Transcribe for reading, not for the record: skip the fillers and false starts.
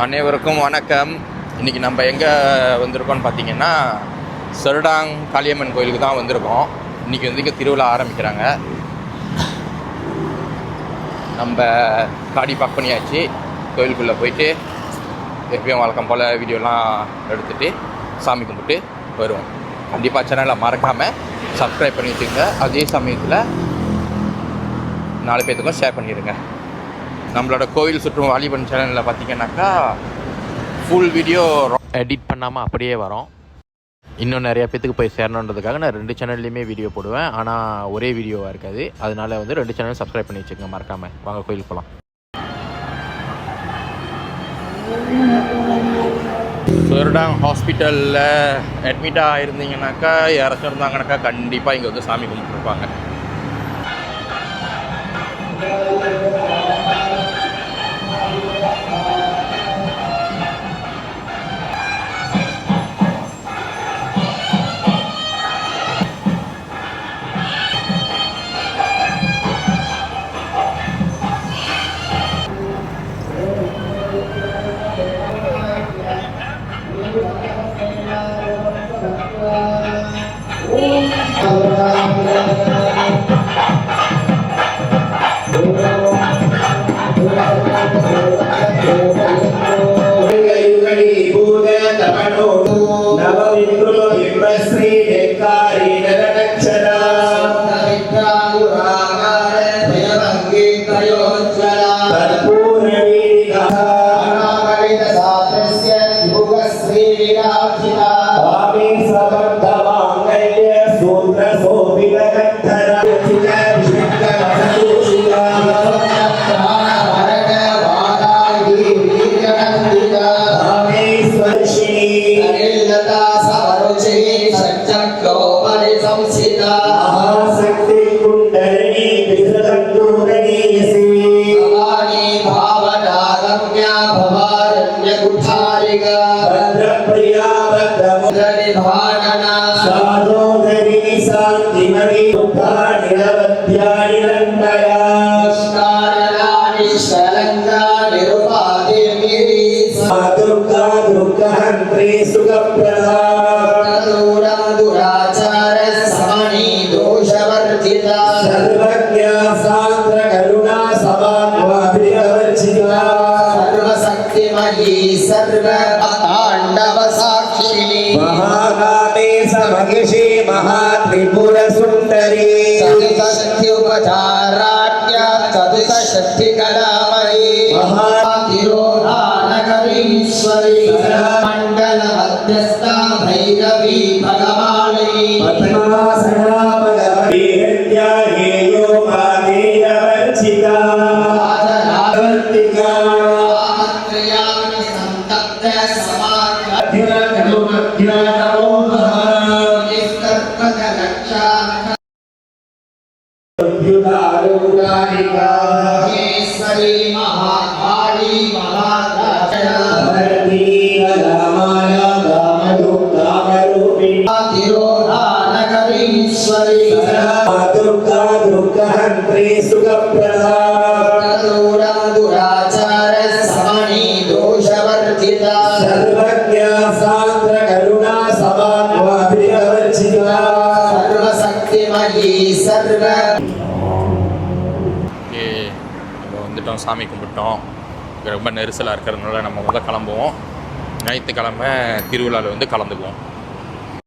அனைவருக்கும் வணக்கம். இன்றைக்கி நம்ம எங்கே வந்திருக்கோம்னு பார்த்தீங்கன்னா சருடாங் காளியம்மன் கோயிலுக்கு தான் வந்திருக்கோம். இன்றைக்கி திருவிழா ஆரம்பிக்கிறாங்க. நம்ம காடி பாக் பண்ணியாச்சு. கோயிலுக்குள்ளே போயிட்டு எப்பயும் வழக்கம் போல் வீடியோலாம் எடுத்துகிட்டு சாமி கும்பிட்டு வருவோம். கண்டிப்பாக சேனலை மறக்காமல் சப்ஸ்கிரைப் பண்ணி வச்சுக்கோங்க. அதே சமயத்தில் 4 பேர்த்துக்கும் ஷேர் பண்ணிடுங்க. நம்மளோட கோவில் சுற்றும் வாலிபன் சேனலில் பார்த்தீங்கன்னாக்கா ஃபுல் வீடியோ எடிட் பண்ணாமல் அப்படியே வரும். இன்னும் நிறையா பேத்துக்கு போய் சேரணுன்றதுக்காக நான் 2 சேனல்லையுமே வீடியோ போடுவேன். ஆனால் ஒரே வீடியோவாக இருக்காது. அதனால 2 சேனல் சப்ஸ்கிரைப் பண்ணி வச்சுக்கோங்க மறக்காமல். வாங்க கோயிலுக்கு போகலாம். சருடாங் ஹாஸ்பிட்டலில் அட்மிட்டாக ஆகிருந்தீங்கன்னாக்கா யாராச்சும் இருந்தாங்கனாக்கா கண்டிப்பாக இங்கே வந்து சாமி கும்பிட்டுருப்பாங்க. சாமி கும்பிட்டோம். ரொம்ப நெரிசலாக இருக்கிறதுனால நம்ம கிளம்புவோம். ஞாயிற்றுக்கிழமை திருவிழாவில் கலந்துக்குவோம்.